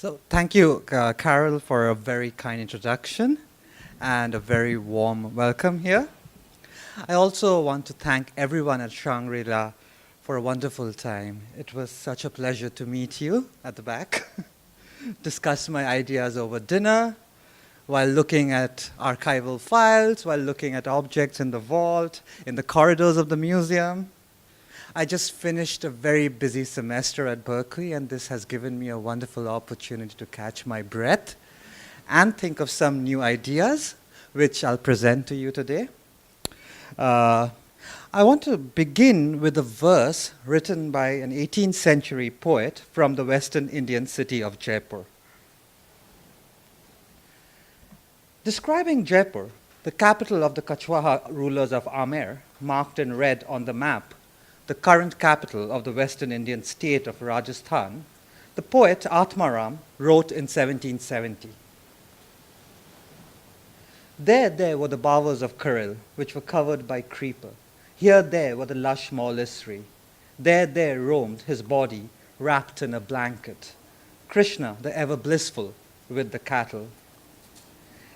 So thank you, Carol, for a very kind introduction and a very warm welcome here. I also want to thank everyone at Shangri for a wonderful time. It was such a pleasure to meet you at the back, discuss my ideas over dinner, while looking at archival files, while looking at objects in the vault, in the corridors of the museum. I just finished a very busy semester at Berkeley, and this has given me a wonderful opportunity to catch my breath and think of some new ideas, which I'll present to you today. I want to begin with a verse written by an 18th century poet from the Western Indian city of Jaipur. Describing Jaipur, the capital of the Kachwaha rulers of Amer, marked in red on the map, the current capital of the Western Indian state of Rajasthan, the poet Atmaram wrote in 1770. There were the bowers of Karil, which were covered by creeper. There were the lush molissery. There roamed his body, wrapped in a blanket. Krishna, the ever blissful, with the cattle.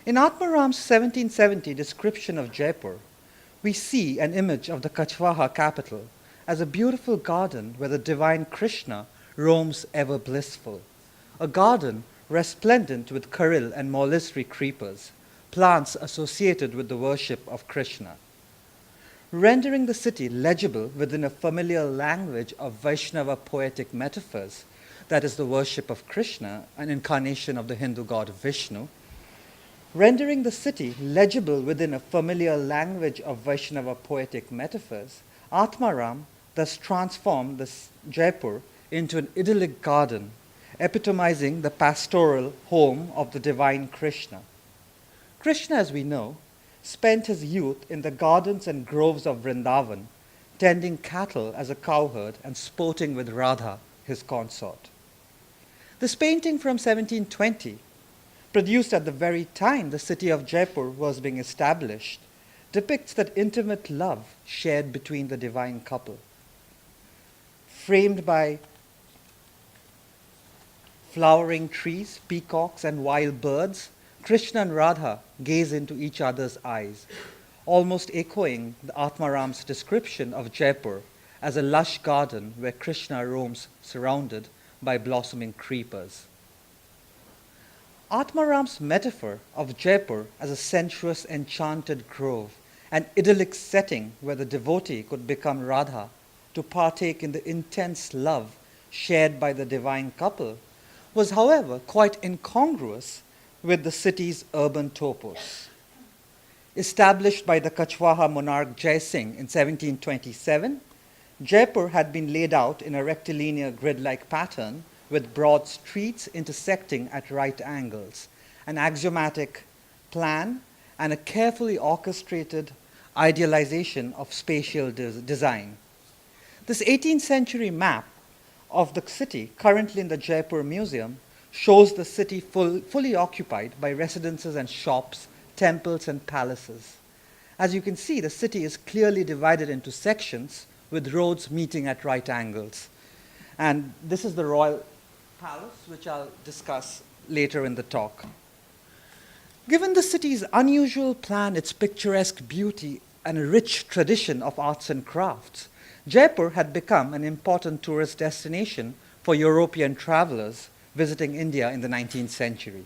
In Atmaram's 1770 description of Jaipur, we see an image of the Kachwaha capital as a beautiful garden where the divine Krishna roams ever blissful, a garden resplendent with Karil and molissery creepers, plants associated with the worship of Krishna. Rendering the city legible within a familiar language of Vaishnava poetic metaphors, that is the worship of Krishna, an incarnation of the Hindu god Vishnu, rendering the city legible within a familiar language of Vaishnava poetic metaphors, Atmaram thus transformed this Jaipur into an idyllic garden, epitomizing the pastoral home of the divine Krishna. Krishna, as we know, spent his youth in the gardens and groves of Vrindavan, tending cattle as a cowherd and sporting with Radha, his consort. This painting from 1720, produced at the very time the city of Jaipur was being established, depicts that intimate love shared between the divine couple. Framed by flowering trees, peacocks, and wild birds, Krishna and Radha gaze into each other's eyes, almost echoing the Atmaram's description of Jaipur as a lush garden where Krishna roams surrounded by blossoming creepers. Atmaram's metaphor of Jaipur as a sensuous, enchanted grove, an idyllic setting where the devotee could become Radha to partake in the intense love shared by the divine couple, was, however, quite incongruous with the city's urban topos. Established by the Kachwaha monarch Jai Singh in 1727, Jaipur had been laid out in a rectilinear grid-like pattern with broad streets intersecting at right angles, an axiomatic plan, and a carefully orchestrated idealization of spatial design. This 18th century map of the city, currently in the Jaipur Museum, shows the city fully occupied by residences and shops, temples and palaces. As you can see, the city is clearly divided into sections with roads meeting at right angles. And this is the royal palace, which I'll discuss later in the talk. Given the city's unusual plan, its picturesque beauty, and a rich tradition of arts and crafts, Jaipur had become an important tourist destination for European travelers visiting India in the 19th century.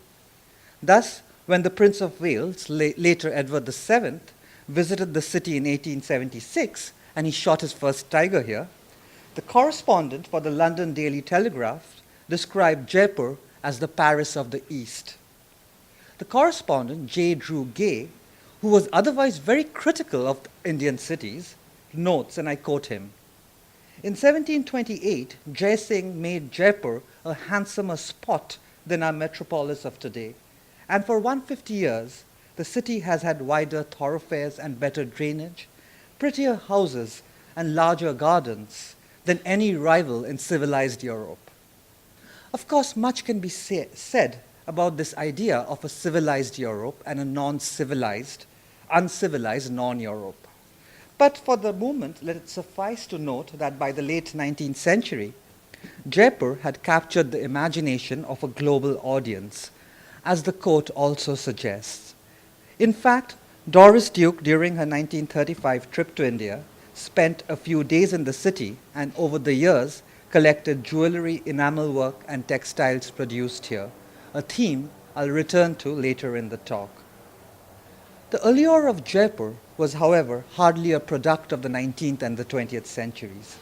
Thus, when the Prince of Wales, later Edward VII, visited the city in 1876, and he shot his first tiger here, the correspondent for the London Daily Telegraph described Jaipur as the Paris of the East. The correspondent, J. Drew Gay, who was otherwise very critical of Indian cities, notes, and I quote him, "In 1728, Jai Singh made Jaipur a handsomer spot than our metropolis of today, and for 150 years, the city has had wider thoroughfares and better drainage, prettier houses and larger gardens than any rival in civilized Europe." Of course, much can be said about this idea of a civilized Europe and a non-civilized, uncivilized non-Europe. But for the moment, let it suffice to note that by the late 19th century, Jaipur had captured the imagination of a global audience, as the quote also suggests. In fact, Doris Duke, during her 1935 trip to India, spent a few days in the city and over the years collected jewelry, enamel work, and textiles produced here, a theme I'll return to later in the talk. The allure of Jaipur was, however, hardly a product of the 19th and the 20th centuries.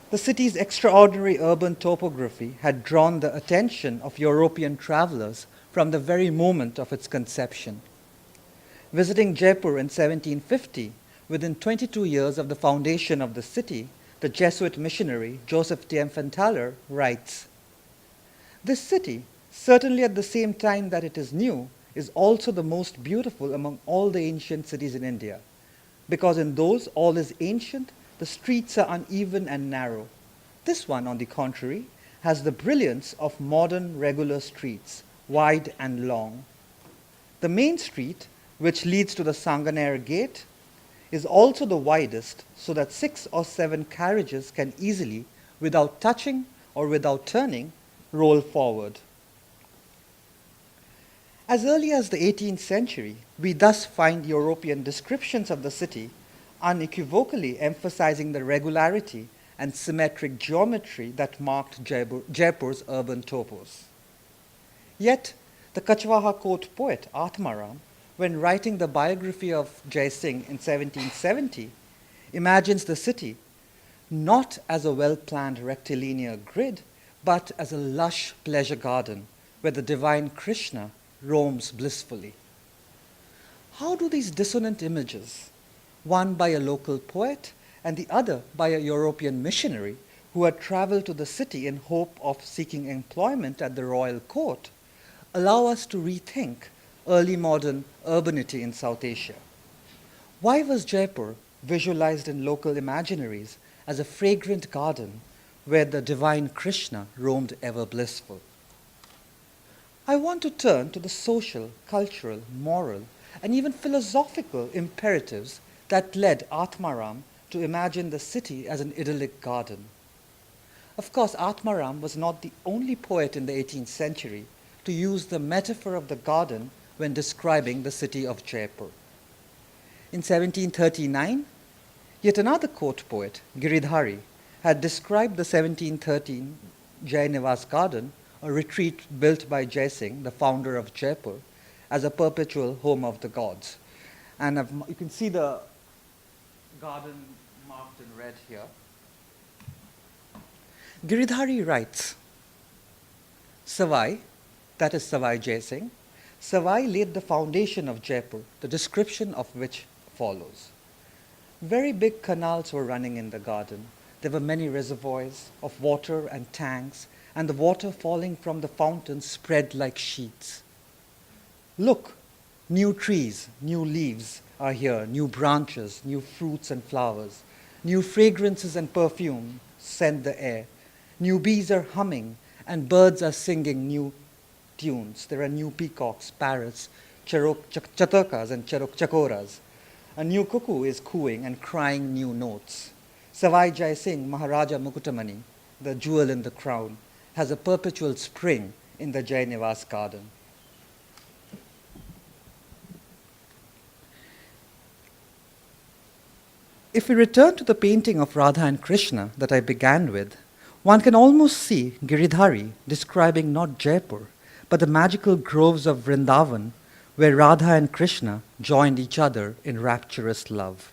The city's extraordinary urban topography had drawn the attention of European travelers from the very moment of its conception. Visiting Jaipur in 1750, within 22 years of the foundation of the city, the Jesuit missionary Joseph Tienfenthaler writes, "This city, certainly at the same time that it is new, is also the most beautiful among all the ancient cities in India, because in those all is ancient, the streets are uneven and narrow. This one, on the contrary, has the brilliance of modern regular streets, wide and long. The main street, which leads to the Sanganer Gate, is also the widest, so that 6 or 7 carriages can easily, without touching or without turning, roll forward." As early as the 18th century, we thus find European descriptions of the city unequivocally emphasizing the regularity and symmetric geometry that marked Jaipur's urban topos. Yet, the Kachwaha court poet Atmaram, when writing the biography of Jai Singh in 1770, imagines the city not as a well-planned rectilinear grid, but as a lush pleasure garden where the divine Krishna roams blissfully. How do these dissonant images, one by a local poet and the other by a European missionary who had traveled to the city in hope of seeking employment at the royal court, allow us to rethink early modern urbanity in South Asia? Why was Jaipur visualized in local imaginaries as a fragrant garden where the divine Krishna roamed ever blissful? I want to turn to the social, cultural, moral, and even philosophical imperatives that led Atmaram to imagine the city as an idyllic garden. Of course, Atmaram was not the only poet in the 18th century to use the metaphor of the garden when describing the city of Jaipur. In 1739, yet another court poet, Giridhari, had described the 1713 Jainivas garden, a retreat built by Jai Singh, the founder of Jaipur, as a perpetual home of the gods. And you can see the garden marked in red here. Giridhari writes, Savai, that is Savai Jai Singh, Savai laid the foundation of Jaipur, the description of which follows. Very big canals were running in the garden. There were many reservoirs of water and tanks, and the water falling from the fountains spread like sheets. Look, new trees, new leaves are here, new branches, new fruits and flowers, new fragrances and perfume scent the air. New bees are humming, and birds are singing new tunes. There are new peacocks, parrots, chatakas and chakoras. A new cuckoo is cooing and crying new notes. Savai Jai Singh, Maharaja Mukutamani, the jewel in the crown, has a perpetual spring in the Jainivas garden. If we return to the painting of Radha and Krishna that I began with, one can almost see Giridhari describing not Jaipur, but the magical groves of Vrindavan, where Radha and Krishna joined each other in rapturous love.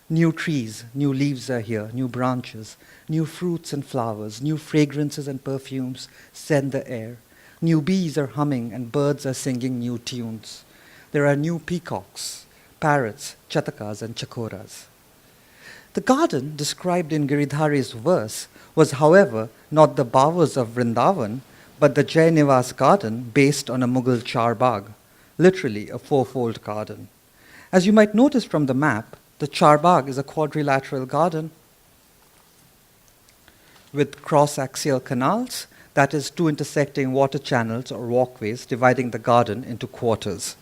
New trees, new leaves are here, new branches, new fruits and flowers, new fragrances and perfumes scent the air. New bees are humming and birds are singing new tunes. There are new peacocks, parrots, chatakas and chakoras. The garden described in Giridhari's verse was, however, not the bowers of Vrindavan, but the Jainivas garden based on a Mughal charbagh, literally a fourfold garden. As you might notice from the map, the charbagh is a quadrilateral garden with cross-axial canals, that is, two intersecting water channels or walkways dividing the garden into quarters.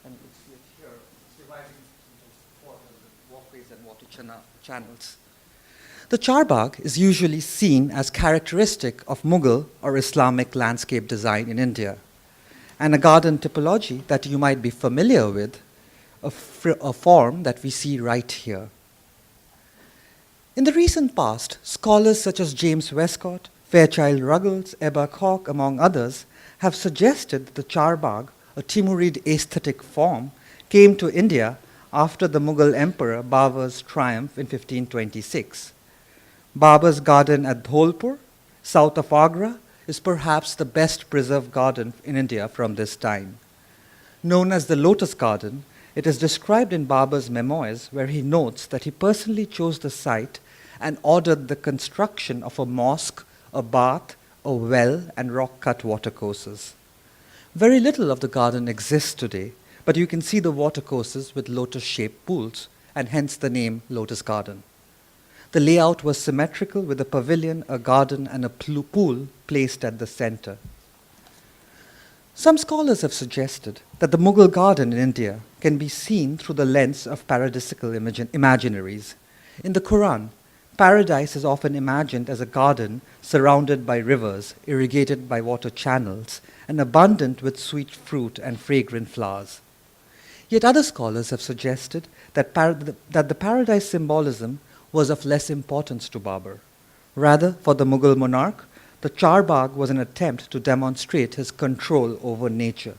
And you see it here, it's dividing into quarters with walkways and water channels. The charbagh is usually seen as characteristic of Mughal or Islamic landscape design in India, and a garden typology that you might be familiar with, a form that we see right here. In the recent past, scholars such as James Westcott, Fairchild Ruggles, Ebba Hawke, among others, have suggested that the charbagh, a Timurid aesthetic form, came to India after the Mughal Emperor Babur's triumph in 1526. Babur's garden at Dholpur, south of Agra, is perhaps the best preserved garden in India from this time. Known as the Lotus Garden, it is described in Babur's memoirs, where he notes that he personally chose the site and ordered the construction of a mosque, a bath, a well, and rock-cut watercourses. Very little of the garden exists today, but you can see the watercourses with lotus-shaped pools, and hence the name Lotus Garden. The layout was symmetrical, with a pavilion, a garden, and a pool placed at the center. Some scholars have suggested that the Mughal garden in India can be seen through the lens of paradisical imaginaries. In the Quran, paradise is often imagined as a garden surrounded by rivers, irrigated by water channels, and abundant with sweet fruit and fragrant flowers. Yet other scholars have suggested that the paradise symbolism was of less importance to Babur. Rather, for the Mughal monarch, the charbagh was an attempt to demonstrate his control over nature.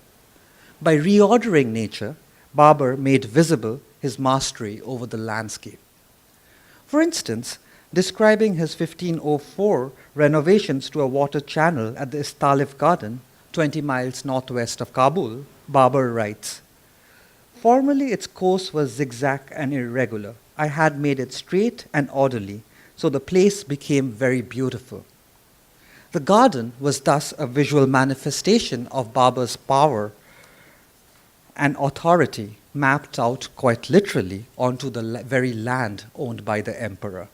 By reordering nature, Babur made visible his mastery over the landscape. For instance, describing his 1504 renovations to a water channel at the Istalif Garden, 20 miles northwest of Kabul, Babur writes, "Formerly its course was zigzag and irregular. I had made it straight and orderly, so the place became very beautiful." The garden was thus a visual manifestation of Babur's power and authority, mapped out quite literally onto the very land owned by the emperor.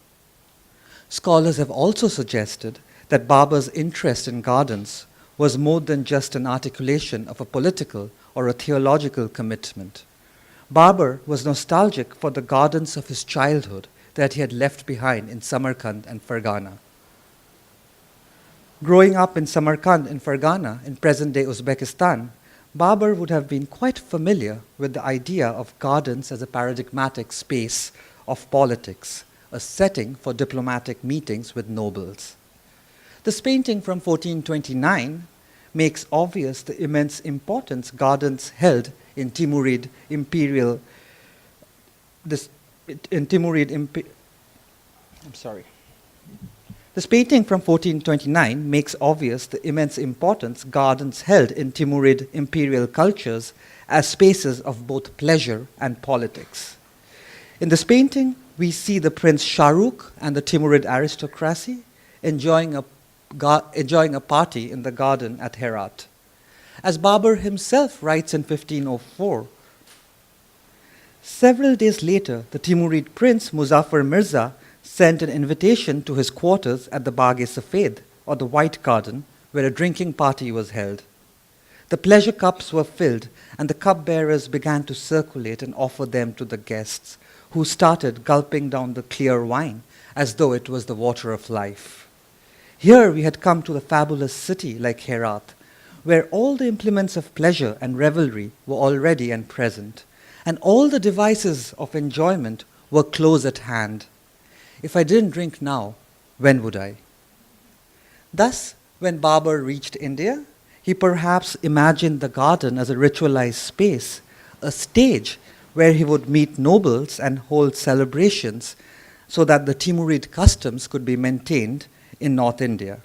Scholars have also suggested that Babur's interest in gardens was more than just an articulation of a political or a theological commitment. Babur was nostalgic for the gardens of his childhood that he had left behind in Samarkand and Fergana. Growing up in Samarkand and Fergana in present-day Uzbekistan, Babur would have been quite familiar with the idea of gardens as a paradigmatic space of politics, a setting for diplomatic meetings with nobles. This painting from 1429 makes obvious the immense importance gardens held in Timurid imperial. This painting from 1429 makes obvious the immense importance gardens held in Timurid imperial cultures as spaces of both pleasure and politics. In this painting, we see the Prince Shah Rukh and the Timurid aristocracy enjoying a party in the garden at Herat. As Babur himself writes in 1504, several days later, the Timurid prince Muzaffar Mirza sent an invitation to his quarters at the Bagh-e-Safed, or the White Garden, where a drinking party was held. The pleasure cups were filled, and the cupbearers began to circulate and offer them to the guests, who started gulping down the clear wine as though it was the water of life. Here we had come to a fabulous city like Herat, where all the implements of pleasure and revelry were already and present, and all the devices of enjoyment were close at hand. If I didn't drink now, when would I? Thus, when Babur reached India, he perhaps imagined the garden as a ritualized space, a stage where he would meet nobles and hold celebrations so that the Timurid customs could be maintained in North India.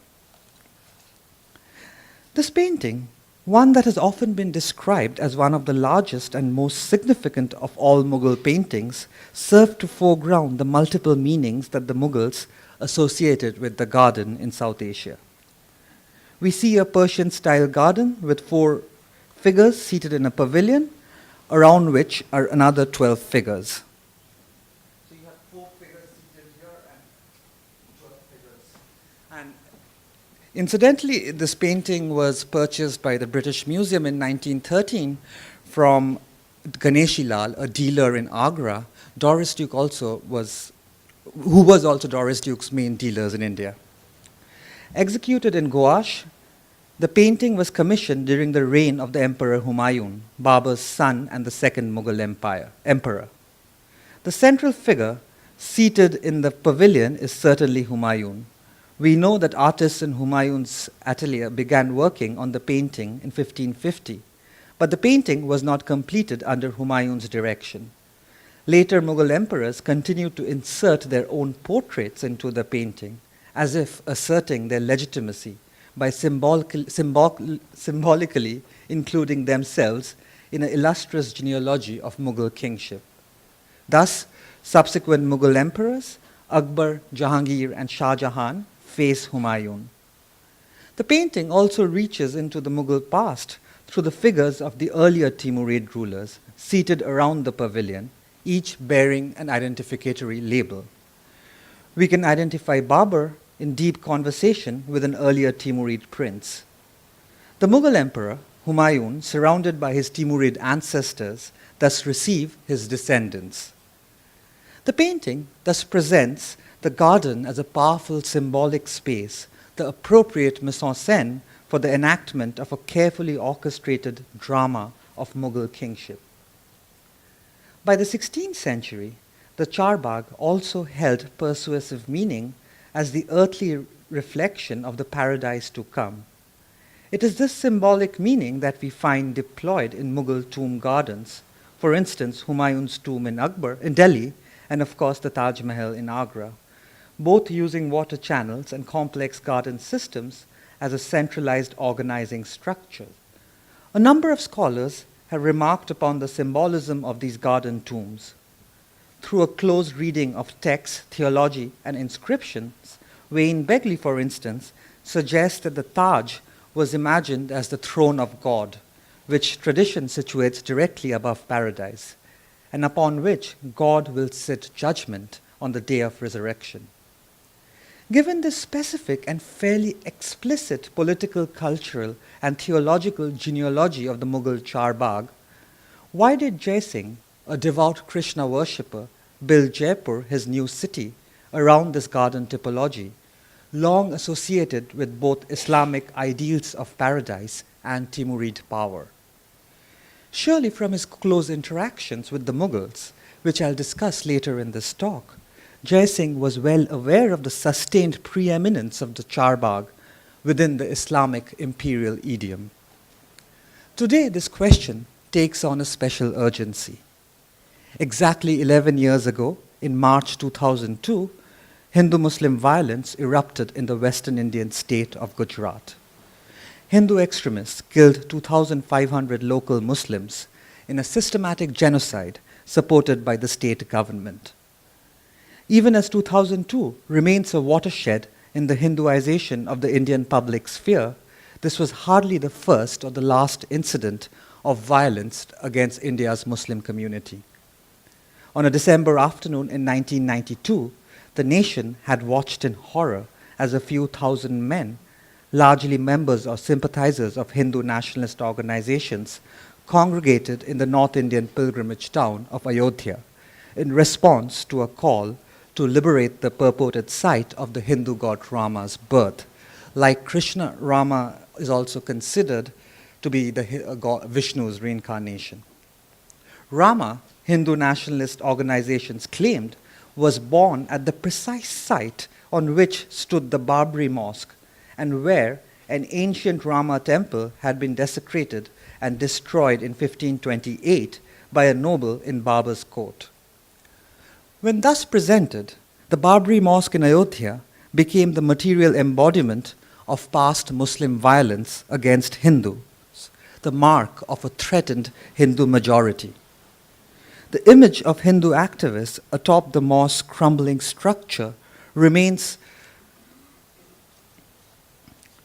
This painting, one that has often been described as one of the largest and most significant of all Mughal paintings, served to foreground the multiple meanings that the Mughals associated with the garden in South Asia. We see a Persian-style garden with 4 figures seated in a pavilion, around which are another 12 figures. So you have 4 figures seated here and 12 figures. And incidentally, this painting was purchased by the British Museum in 1913 from Ganeshi Lal, a dealer in Agra. Doris Duke also was who was also Doris Duke's main dealers in India. Executed in gouache, the painting was commissioned during the reign of the Emperor Humayun, Babur's son and the second Mughal emperor. The central figure seated in the pavilion is certainly Humayun. We know that artists in Humayun's atelier began working on the painting in 1550, but the painting was not completed under Humayun's direction. Later Mughal emperors continued to insert their own portraits into the painting, as if asserting their legitimacy by symbolically including themselves in an illustrious genealogy of Mughal kingship. Thus, subsequent Mughal emperors, Akbar, Jahangir, and Shah Jahan, face Humayun. The painting also reaches into the Mughal past through the figures of the earlier Timurid rulers seated around the pavilion, each bearing an identificatory label. We can identify Babur in deep conversation with an earlier Timurid prince. The Mughal emperor, Humayun, surrounded by his Timurid ancestors, thus receive his descendants. The painting thus presents the garden as a powerful symbolic space, the appropriate mise-en-scène for the enactment of a carefully orchestrated drama of Mughal kingship. By the 16th century, the Charbagh also held persuasive meaning as the earthly reflection of the paradise to come. It is this symbolic meaning that we find deployed in Mughal tomb gardens, for instance, Humayun's tomb in Delhi, and of course the Taj Mahal in Agra, both using water channels and complex garden systems as a centralized organizing structure. A number of scholars have remarked upon the symbolism of these garden tombs. Through a close reading of texts, theology, and inscriptions, Wayne Begley, for instance, suggests that the Taj was imagined as the throne of God, which tradition situates directly above paradise, and upon which God will sit judgment on the day of resurrection. Given this specific and fairly explicit political, cultural, and theological genealogy of the Mughal Charbagh, why did Jai Singh, a devout Krishna worshipper, build Jaipur, his new city, around this garden typology, long associated with both Islamic ideals of paradise and Timurid power? Surely from his close interactions with the Mughals, which I'll discuss later in this talk, Jai Singh was well aware of the sustained preeminence of the Charbagh within the Islamic imperial idiom. Today, this question takes on a special urgency. Exactly 11 years ago, in March 2002, Hindu-Muslim violence erupted in the western Indian state of Gujarat. Hindu extremists killed 2,500 local Muslims in a systematic genocide supported by the state government. Even as 2002 remains a watershed in the Hinduization of the Indian public sphere, this was hardly the first or the last incident of violence against India's Muslim community. On a December afternoon in 1992, the nation had watched in horror as a few thousand men, largely members or sympathizers of Hindu nationalist organizations, congregated in the North Indian pilgrimage town of Ayodhya in response to a call to liberate the purported site of the Hindu god Rama's birth. Like Krishna, Rama is also considered to be the god Vishnu's reincarnation. Rama, Hindu nationalist organizations claimed, was born at the precise site on which stood the Babri Mosque and where an ancient Rama temple had been desecrated and destroyed in 1528 by a noble in Babur's court. When thus presented, the Babri Mosque in Ayodhya became the material embodiment of past Muslim violence against Hindus, the mark of a threatened Hindu majority. The image of Hindu activists atop the mosque's crumbling structure remains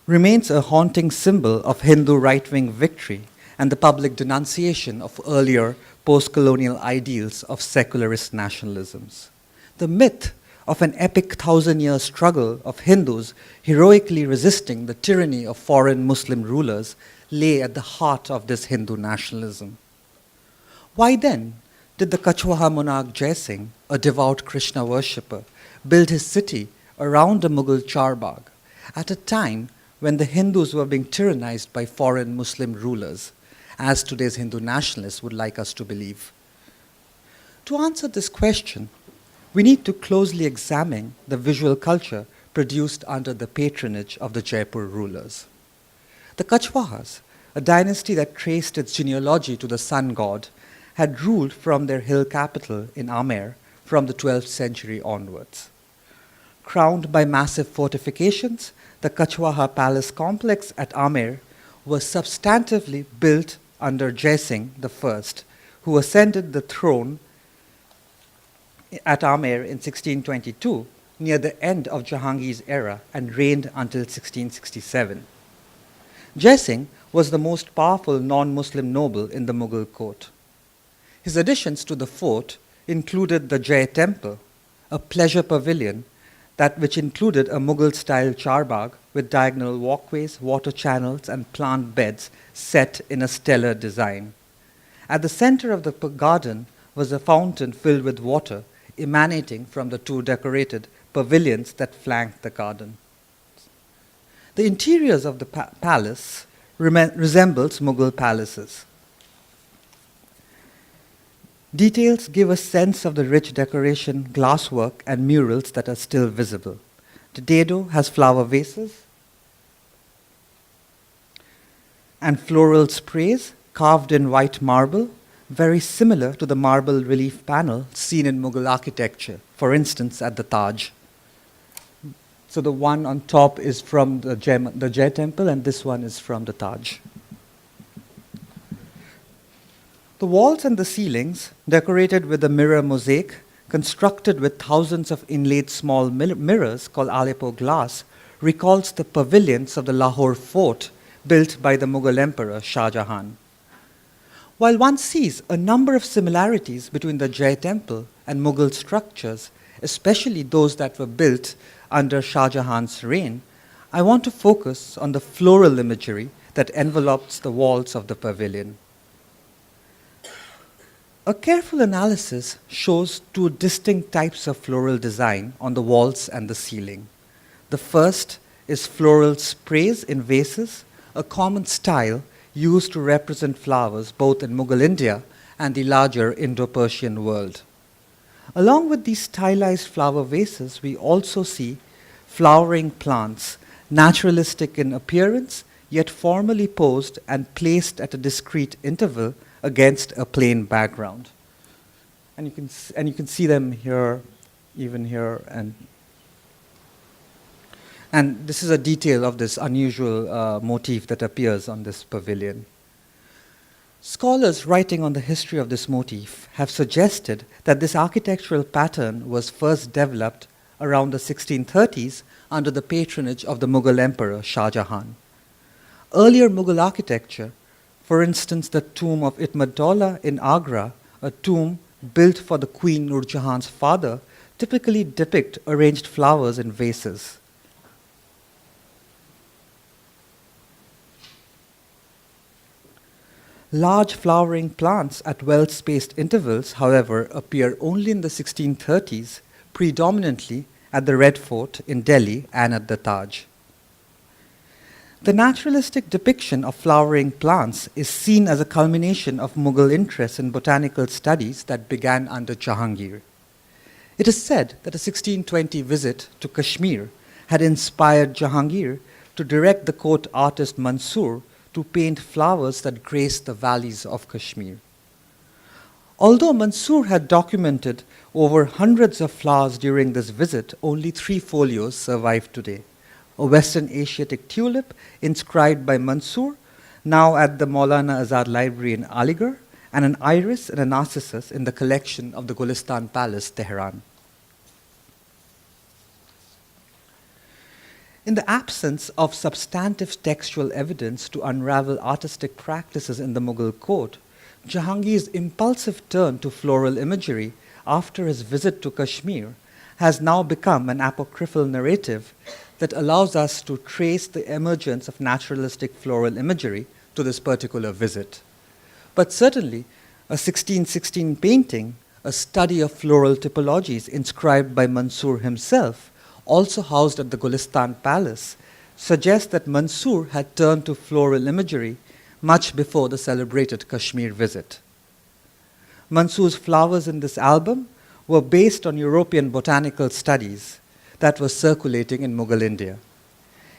a haunting symbol of Hindu right-wing victory and the public denunciation of earlier post-colonial ideals of secularist nationalisms. The myth of an epic thousand-year struggle of Hindus heroically resisting the tyranny of foreign Muslim rulers lay at the heart of this Hindu nationalism. Why then did the Kachwaha monarch Jai Singh, a devout Krishna worshipper, built his city around the Mughal Charbagh at a time when the Hindus were being tyrannized by foreign Muslim rulers, as today's Hindu nationalists would like us to believe. To answer this question, we need to closely examine the visual culture produced under the patronage of the Jaipur rulers. The Kachwahas, a dynasty that traced its genealogy to the sun god, had ruled from their hill capital in Amer from the 12th century onwards. Crowned by massive fortifications, the Kachwaha palace complex at Amer was substantively built under Jai Singh I, who ascended the throne at Amer in 1622, near the end of Jahangir's era, and reigned until 1667. Jai Singh was the most powerful non-Muslim noble in the Mughal court. His additions to the fort included the Jai Temple, a pleasure pavilion which included a Mughal-style charbagh with diagonal walkways, water channels, and plant beds set in a stellar design. At the center of the garden was a fountain filled with water emanating from the two decorated pavilions that flanked the garden. The interiors of the palace resembles Mughal palaces. Details give a sense of the rich decoration, glasswork, and murals that are still visible. The dado has flower vases and floral sprays carved in white marble, very similar to the marble relief panel seen in Mughal architecture, for instance, at the Taj. So the one on top is from the Jai Temple, and this one is from the Taj. The walls and the ceilings, decorated with a mirror mosaic, constructed with thousands of inlaid small mirrors called Aleppo glass, recalls the pavilions of the Lahore fort built by the Mughal Emperor Shah Jahan. While one sees a number of similarities between the Jai Temple and Mughal structures, especially those that were built under Shah Jahan's reign, I want to focus on the floral imagery that envelopes the walls of the pavilion. A careful analysis shows two distinct types of floral design on the walls and the ceiling. The first is floral sprays in vases, a common style used to represent flowers both in Mughal India and the larger Indo-Persian world. Along with these stylized flower vases, we also see flowering plants, naturalistic in appearance, yet formally posed and placed at a discrete interval against a plain background. And you can see them here, even here, and this is a detail of this unusual motif that appears on this pavilion. Scholars writing on the history of this motif have suggested that this architectural pattern was first developed around the 1630s under the patronage of the Mughal Emperor Shah Jahan. Earlier Mughal architecture, for instance the tomb of Itmad-Daula in Agra, a tomb built for the Queen Nur Jahan's father, typically depict arranged flowers in vases. Large flowering plants at well-spaced intervals, however, appear only in the 1630s, predominantly at the Red Fort in Delhi and at the Taj. The naturalistic depiction of flowering plants is seen as a culmination of Mughal interest in botanical studies that began under Jahangir. It is said that a 1620 visit to Kashmir had inspired Jahangir to direct the court artist Mansoor to paint flowers that graced the valleys of Kashmir. Although Mansoor had documented over hundreds of flowers during this visit, only 3 folios survive today. A Western Asiatic tulip inscribed by Mansoor, now at the Maulana Azad Library in Aligarh, and an iris and a narcissus in the collection of the Gulistan Palace, Tehran. In the absence of substantive textual evidence to unravel artistic practices in the Mughal court, Jahangir's impulsive turn to floral imagery after his visit to Kashmir has now become an apocryphal narrative that allows us to trace the emergence of naturalistic floral imagery to this particular visit. But certainly, a 1616 painting, a study of floral typologies inscribed by Mansur himself, also housed at the Gulistan Palace, suggests that Mansur had turned to floral imagery much before the celebrated Kashmir visit. Mansur's flowers in this album were based on European botanical studies that were circulating in Mughal India.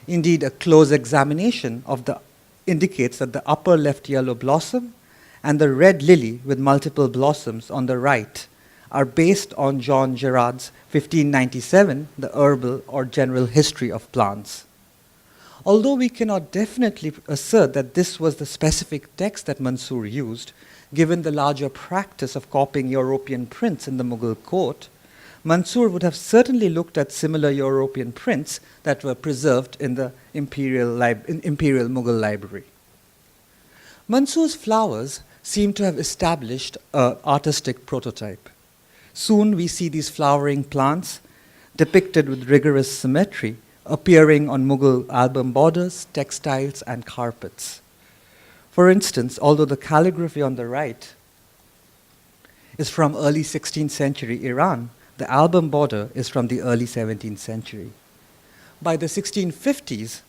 Indeed, a close examination indicates that the upper left yellow blossom and the red lily with multiple blossoms on the right are based on John Gerard's 1597, The Herbal or General History of Plants. Although we cannot definitely assert that this was the specific text that Mansur used, given the larger practice of copying European prints in the Mughal court, Mansur would have certainly looked at similar European prints that were preserved in the Imperial Mughal Library. Mansur's flowers seem to have established an artistic prototype. Soon we see these flowering plants depicted with rigorous symmetry appearing on Mughal album borders, textiles, and carpets. For instance, although the calligraphy on the right is from early 16th century Iran, the album border is from the early 17th century. By the 1650s,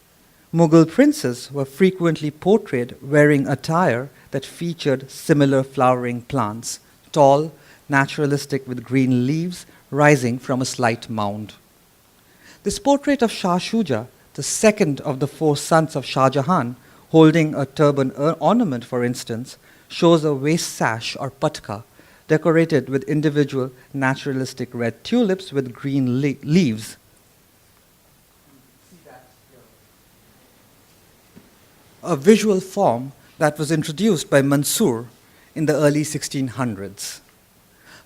Mughal princes were frequently portrayed wearing attire that featured similar flowering plants, tall, naturalistic with green leaves rising from a slight mound. This portrait of Shah Shuja, the second of the four sons of Shah Jahan, holding a turban ornament, for instance, shows a waist sash or patka decorated with individual naturalistic red tulips with green leaves. A visual form that was introduced by Mansur in the early 1600s.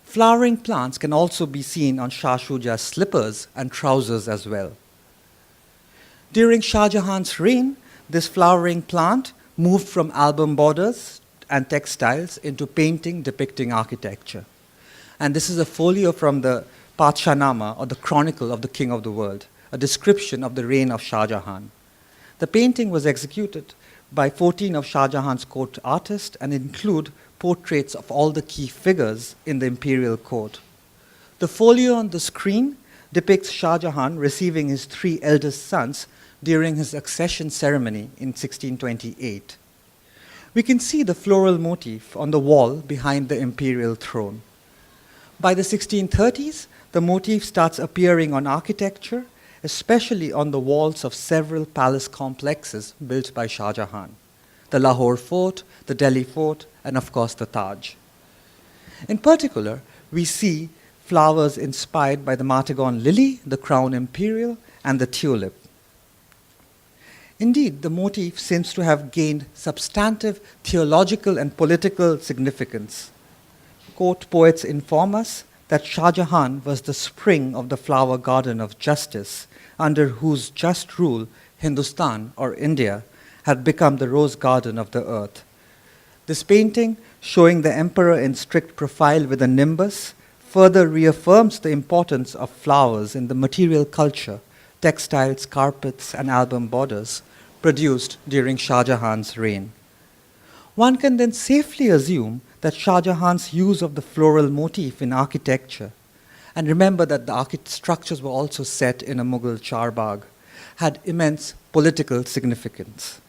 Flowering plants can also be seen on Shah Shuja's slippers and trousers as well. During Shah Jahan's reign, this flowering plant moved from album borders and textiles into painting depicting architecture. And this is a folio from the Padshahnama, or the Chronicle of the King of the World, a description of the reign of Shah Jahan. The painting was executed by 14 of Shah Jahan's court artists and include portraits of all the key figures in the imperial court. The folio on the screen depicts Shah Jahan receiving his three eldest sons during his accession ceremony in 1628. We can see the floral motif on the wall behind the imperial throne. By the 1630s, the motif starts appearing on architecture, especially on the walls of several palace complexes built by Shah Jahan: the Lahore Fort, the Delhi Fort, and of course the Taj. In particular, we see flowers inspired by the Martagon lily, the crown imperial, and the tulip. Indeed, the motif seems to have gained substantive theological and political significance. Court poets inform us that Shah Jahan was the spring of the flower garden of justice, under whose just rule Hindustan, or India, had become the rose garden of the earth. This painting, showing the emperor in strict profile with a nimbus, further reaffirms the importance of flowers in the material culture, textiles, carpets, and album borders produced during Shah Jahan's reign. One can then safely assume that Shah Jahan's use of the floral motif in architecture, and remember that the structures were also set in a Mughal charbagh, had immense political significance.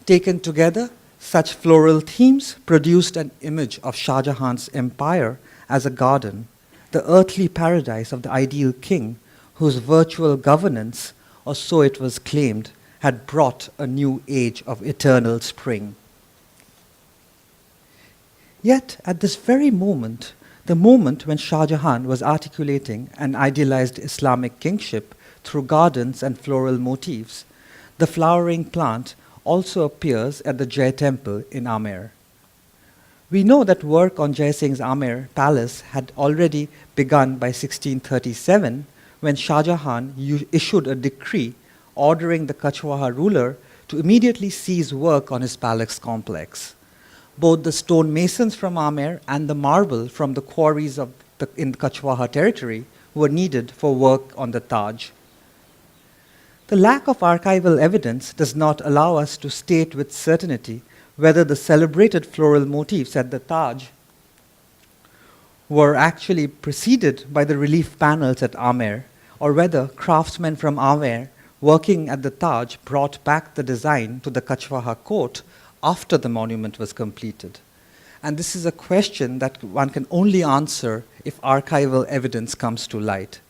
Taken together, such floral themes produced an image of Shah Jahan's empire as a garden, the earthly paradise of the ideal king, whose virtual governance, or so it was claimed, had brought a new age of eternal spring. Yet, at this very moment, the moment when Shah Jahan was articulating an idealized Islamic kingship through gardens and floral motifs, the flowering plant also appears at the Jai temple in Amer. We know that work on Jai Singh's Amer palace had already begun by 1637, when Shah Jahan issued a decree ordering the Kachwaha ruler to immediately cease work on his palace complex. Both the stone masons from Amer and the marble from the quarries in the Kachwaha territory were needed for work on the Taj. The lack of archival evidence does not allow us to state with certainty whether the celebrated floral motifs at the Taj were actually preceded by the relief panels at Amer, or whether craftsmen from Amer working at the Taj brought back the design to the Kachwaha court after the monument was completed. And this is a question that one can only answer if archival evidence comes to light.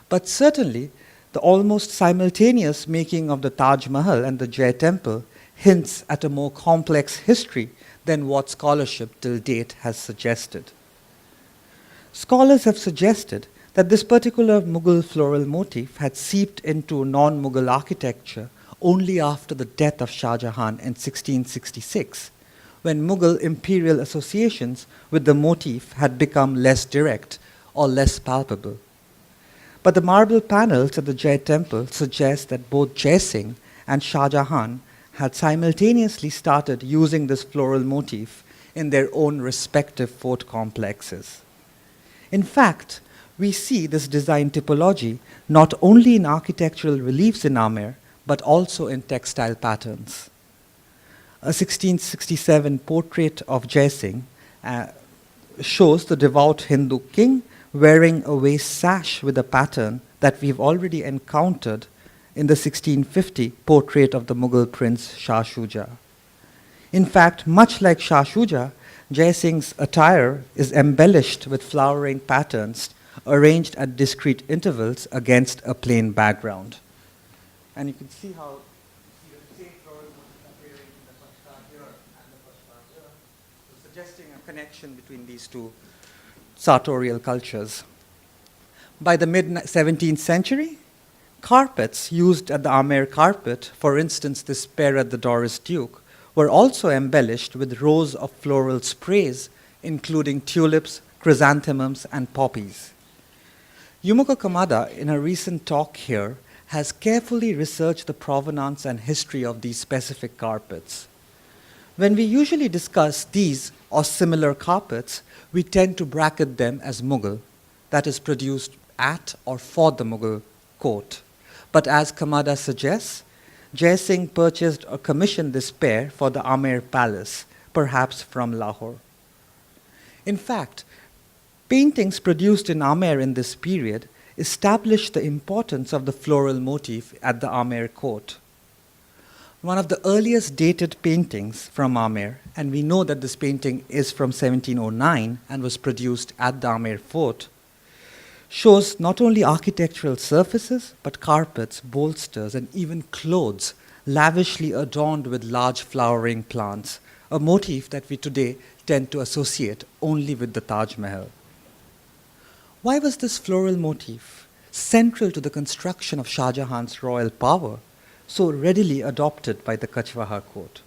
But certainly, the almost simultaneous making of the Taj Mahal and the Jai Temple hints at a more complex history than what scholarship till date has suggested. Scholars have suggested that this particular Mughal floral motif had seeped into non-Mughal architecture only after the death of Shah Jahan in 1666, when Mughal imperial associations with the motif had become less direct or less palpable. But the marble panels at the Jai Temple suggest that both Jai Singh and Shah Jahan had simultaneously started using this floral motif in their own respective fort complexes. In fact, we see this design typology not only in architectural reliefs in Amer, but also in textile patterns. A 1667 portrait of Jai Singh shows the devout Hindu king wearing a waist sash with a pattern that we've already encountered in the 1650 portrait of the Mughal prince Shah Shuja. In fact, much like Shah Shuja, Jai Singh's attire is embellished with flowering patterns arranged at discrete intervals against a plain background. And you can see how the same floral motif appearing in the Pashta here and the Pashta here, so suggesting a connection between these two sartorial cultures. By the mid-17th century, carpets used at the Amer carpet, for instance this pair at the Doris Duke, were also embellished with rows of floral sprays, including tulips, chrysanthemums, and poppies. Yumiko Kamada, in a recent talk here, has carefully researched the provenance and history of these specific carpets. When we usually discuss these or similar carpets, we tend to bracket them as Mughal, that is produced at or for the Mughal court. But as Kamada suggests, Jai Singh purchased or commissioned this pair for the Amer Palace, perhaps from Lahore. In fact, paintings produced in Amer in this period established the importance of the floral motif at the Amer court. One of the earliest dated paintings from Amer, and we know that this painting is from 1709 and was produced at the Amer fort, shows not only architectural surfaces, but carpets, bolsters, and even clothes lavishly adorned with large flowering plants, a motif that we today tend to associate only with the Taj Mahal. Why was this floral motif, central to the construction of Shah Jahan's royal power, so readily adopted by the Kachwaha court?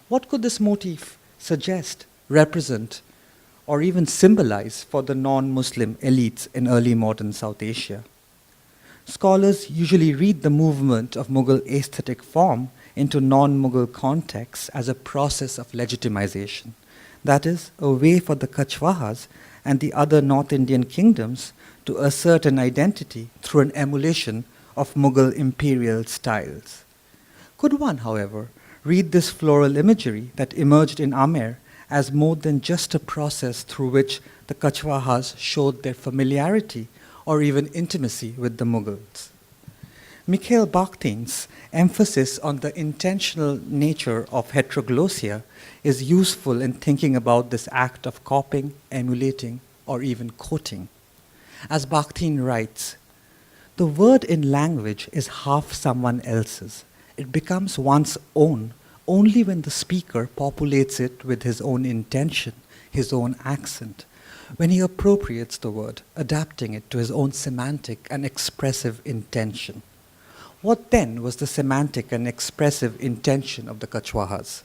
What could this motif suggest, represent, or even symbolize for the non-Muslim elites in early modern South Asia? Scholars usually read the movement of Mughal aesthetic form into non-Mughal contexts as a process of legitimization. That is, a way for the Kachwahas and the other North Indian kingdoms to assert an identity through an emulation of Mughal imperial styles. Could one, however, read this floral imagery that emerged in Amer as more than just a process through which the Kachwahas showed their familiarity or even intimacy with the Mughals? Mikhail Bakhtin's emphasis on the intentional nature of heteroglossia is useful in thinking about this act of copying, emulating, or even quoting. As Bakhtin writes, "The word in language is half someone else's. It becomes one's own only when the speaker populates it with his own intention, his own accent, when he appropriates the word, adapting it to his own semantic and expressive intention." What then was the semantic and expressive intention of the Kachwahas?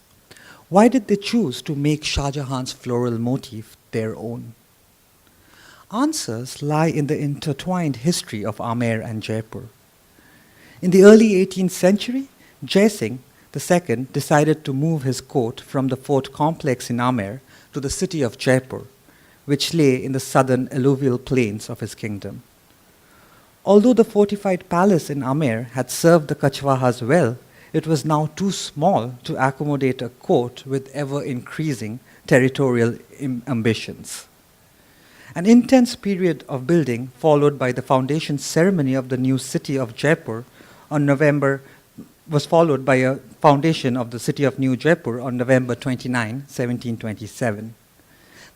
Why did they choose to make Shah Jahan's floral motif their own? Answers lie in the intertwined history of Amer and Jaipur. In the early 18th century, Jai Singh II decided to move his court from the fort complex in Amer to the city of Jaipur, which lay in the southern alluvial plains of his kingdom. Although the fortified palace in Amer had served the Kachwahas well, it was now too small to accommodate a court with ever-increasing territorial ambitions. An intense period of building followed by the foundation ceremony of the new city of Jaipur on November was followed by a foundation of the city of New Jaipur on November 29, 1727.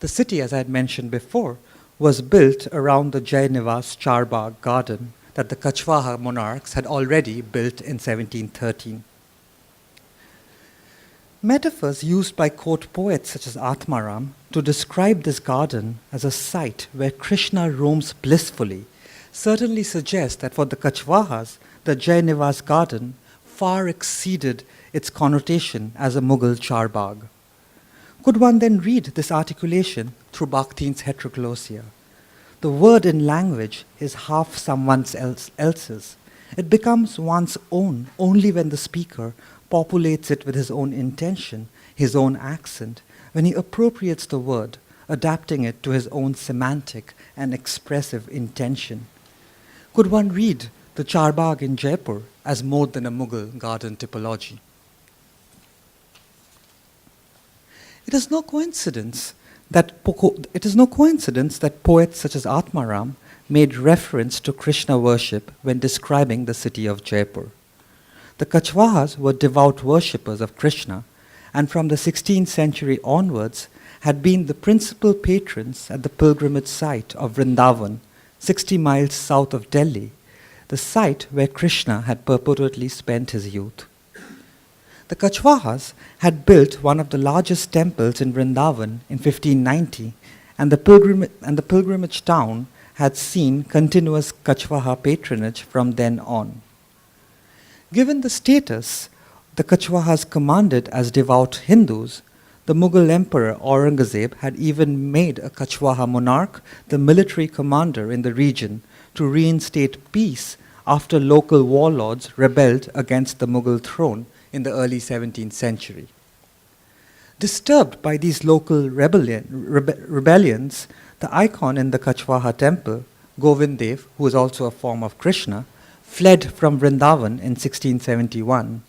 The city, as I had mentioned before, was built around the Jainivas Charbagh garden that the Kachwaha monarchs had already built in 1713. Metaphors used by court poets such as Atmaram to describe this garden as a site where Krishna roams blissfully certainly suggest that for the Kachwahas, the Jainivas garden far exceeded its connotation as a Mughal charbagh. Could one then read this articulation through Bakhtin's heteroglossa? The word in language is half someone else's. It becomes one's own only when the speaker populates it with his own intention, his own accent, when he appropriates the word, adapting it to his own semantic and expressive intention. Could one read the charbagh in Jaipur as more than a Mughal garden typology? It is no coincidence that poets such as Atmaram made reference to Krishna worship when describing the city of Jaipur. The Kachwahas were devout worshippers of Krishna, and from the 16th century onwards had been the principal patrons at the pilgrimage site of Vrindavan, 60 miles south of Delhi, the site where Krishna had purportedly spent his youth. The Kachwahas had built one of the largest temples in Vrindavan in 1590, and the pilgrimage town had seen continuous Kachwaha patronage from then on. Given the status the Kachwahas commanded as devout Hindus, the Mughal Emperor Aurangzeb had even made a Kachwaha monarch the military commander in the region to reinstate peace after local warlords rebelled against the Mughal throne in the early 17th century. Disturbed by these local rebellions, the icon in the Kachwaha temple, Govindev, who is also a form of Krishna, fled from Vrindavan in 1671.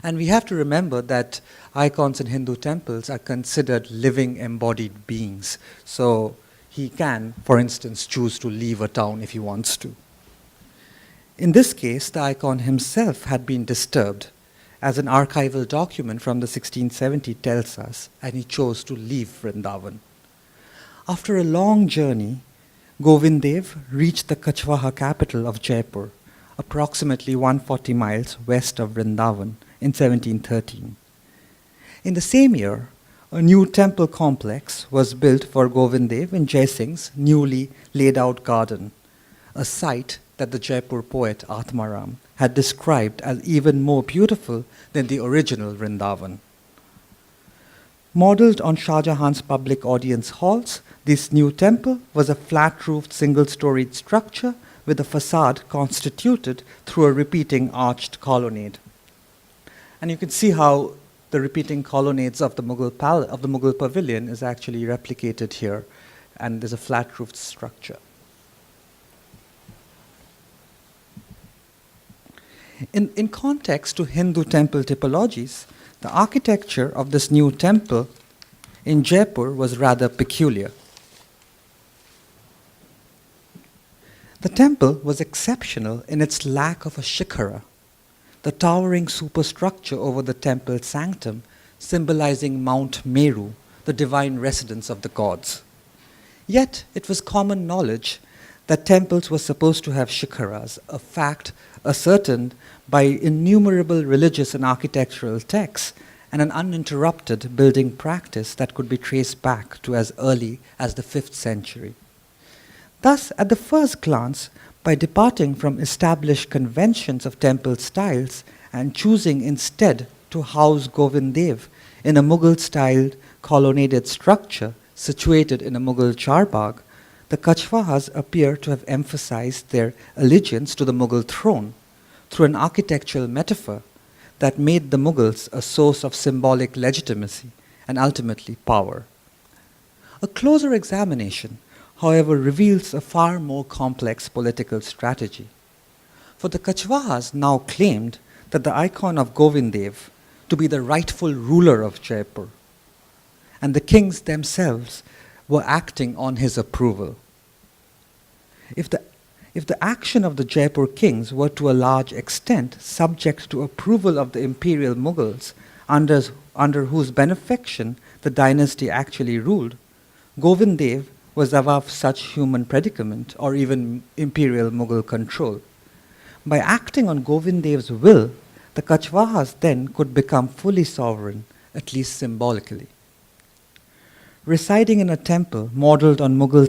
And we have to remember that icons in Hindu temples are considered living embodied beings. So he can, for instance, choose to leave a town if he wants to. In this case, the icon himself had been disturbed, as an archival document from the 1670 tells us, and he chose to leave Vrindavan. After a long journey, Govindev reached the Kachwaha capital of Jaipur, approximately 140 miles west of Vrindavan, in 1713. In the same year, a new temple complex was built for Govindev in Jai Singh's newly laid out garden, a site that the Jaipur poet Atmaram had described as even more beautiful than the original Vrindavan. Modeled on Shah Jahan's public audience halls, this new temple was a flat-roofed single-storied structure with a facade constituted through a repeating arched colonnade. And you can see how the repeating colonnades of the Mughal pavilion is actually replicated here, and there's a flat-roofed structure. In context to Hindu temple typologies, the architecture of this new temple in Jaipur was rather peculiar. The temple was exceptional in its lack of a shikhara, the towering superstructure over the temple sanctum symbolizing Mount Meru, the divine residence of the gods. Yet it was common knowledge that temples were supposed to have shikharas, a fact ascertained by innumerable religious and architectural texts and an uninterrupted building practice that could be traced back to as early as the 5th century. Thus, at the first glance, by departing from established conventions of temple styles and choosing instead to house Govindev in a Mughal-styled colonnaded structure situated in a Mughal charbagh, the Kachwahas appear to have emphasized their allegiance to the Mughal throne through an architectural metaphor that made the Mughals a source of symbolic legitimacy and ultimately power. A closer examination, however, reveals a far more complex political strategy. For the Kachwahas now claimed that the icon of Govindev to be the rightful ruler of Jaipur, and the kings themselves were acting on his approval. If the, if the action of the Jaipur kings were to a large extent subject to approval of the imperial Mughals, under whose benefaction the dynasty actually ruled, Govind Dev was above such human predicament or even imperial Mughal control. By acting on Govind Dev's will, the Kachwahas then could become fully sovereign, at least symbolically. Residing in a temple modeled on Mughal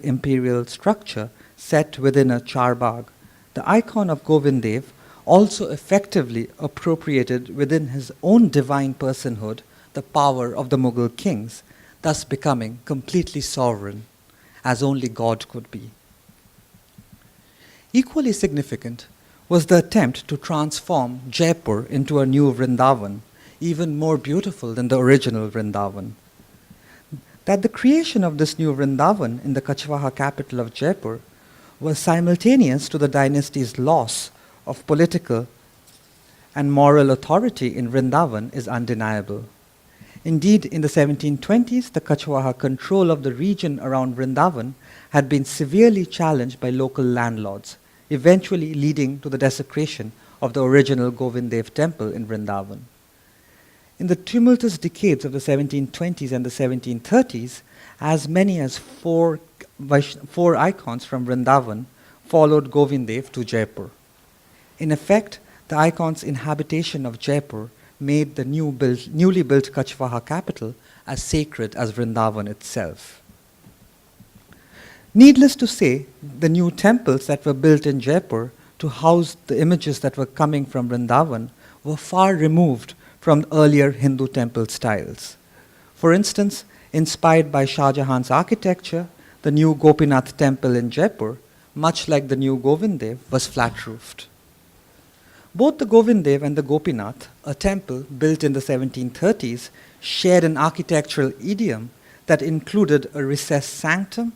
imperial structure set within a charbagh, the icon of Govind Dev also effectively appropriated within his own divine personhood the power of the Mughal kings, thus becoming completely sovereign, as only God could be. Equally significant was the attempt to transform Jaipur into a new Vrindavan, even more beautiful than the original Vrindavan. That the creation of this new Vrindavan in the Kachwaha capital of Jaipur was simultaneous to the dynasty's loss of political and moral authority in Vrindavan is undeniable. Indeed, in the 1720s, the Kachwaha control of the region around Vrindavan had been severely challenged by local landlords, eventually leading to the desecration of the original Govind Dev temple in Vrindavan. In the tumultuous decades of the 1720s and the 1730s, as many as four icons from Vrindavan followed Govind Dev to Jaipur. In effect, the icon's inhabitation of Jaipur made the newly built Kachwaha capital as sacred as Vrindavan itself. Needless to say, the new temples that were built in Jaipur to house the images that were coming from Vrindavan were far removed from earlier Hindu temple styles. For instance, inspired by Shah Jahan's architecture, the new Gopinath temple in Jaipur, much like the new Govind Dev, was flat-roofed. Both the Govind Dev and the Gopinath, a temple built in the 1730s, shared an architectural idiom that included a recessed sanctum.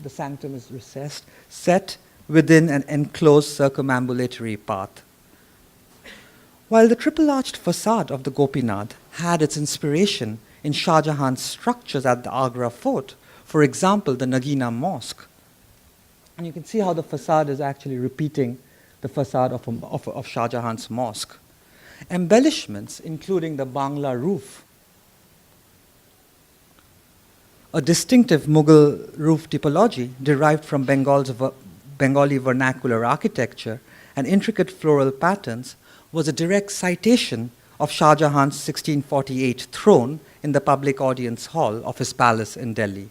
The sanctum is recessed, set within an enclosed circumambulatory path. While the triple-arched facade of the Gopinath had its inspiration in Shah Jahan's structures at the Agra fort, for example, the Nagina Mosque, and you can see how the facade is actually repeating the facade of Shah Jahan's mosque. Embellishments, including the Bangla Roof, a distinctive Mughal roof typology derived from Bengali vernacular architecture and intricate floral patterns, was a direct citation of Shah Jahan's 1648 throne in the public audience hall of his palace in Delhi.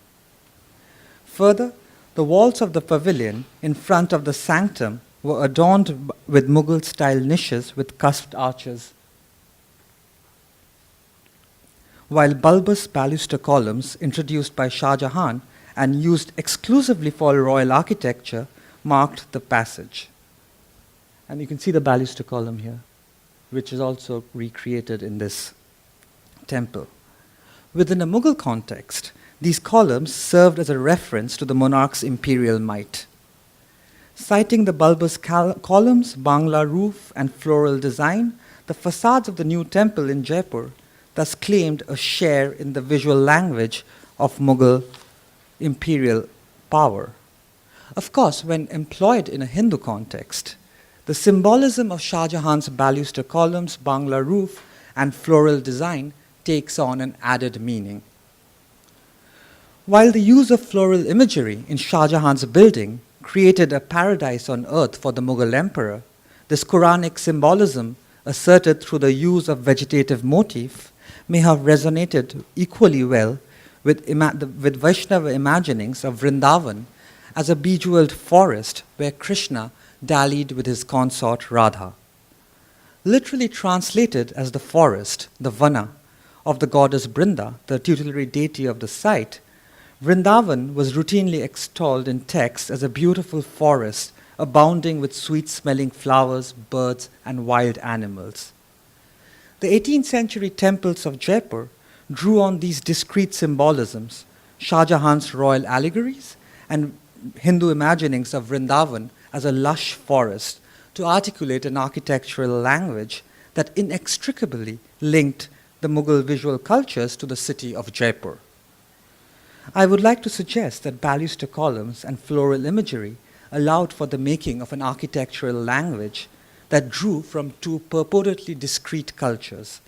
Further, the walls of the pavilion in front of the sanctum were adorned with Mughal-style niches with cusped arches, while bulbous baluster columns introduced by Shah Jahan and used exclusively for royal architecture marked the passage. And you can see the baluster column here, which is also recreated in this temple. Within a Mughal context, these columns served as a reference to the monarch's imperial might. Citing the bulbous columns, Bangla roof, and floral design, the facades of the new temple in Jaipur thus claimed a share in the visual language of Mughal imperial power. Of course, when employed in a Hindu context, the symbolism of Shah Jahan's baluster columns, Bangla roof, and floral design takes on an added meaning. While the use of floral imagery in Shah Jahan's building created a paradise on earth for the Mughal emperor, this Quranic symbolism, asserted through the use of vegetative motif, may have resonated equally well with Vaishnava imaginings of Vrindavan as a bejeweled forest where Krishna dallied with his consort Radha. Literally translated as the forest, the vana, of the goddess Brinda, the tutelary deity of the site, Vrindavan was routinely extolled in texts as a beautiful forest abounding with sweet-smelling flowers, birds, and wild animals. The 18th century temples of Jaipur drew on these discrete symbolisms, Shah Jahan's royal allegories, and Hindu imaginings of Vrindavan as a lush forest to articulate an architectural language that inextricably linked the Mughal visual cultures to the city of Jaipur. I would like to suggest that baluster columns and floral imagery allowed for the making of an architectural language that drew from two purportedly discrete cultures,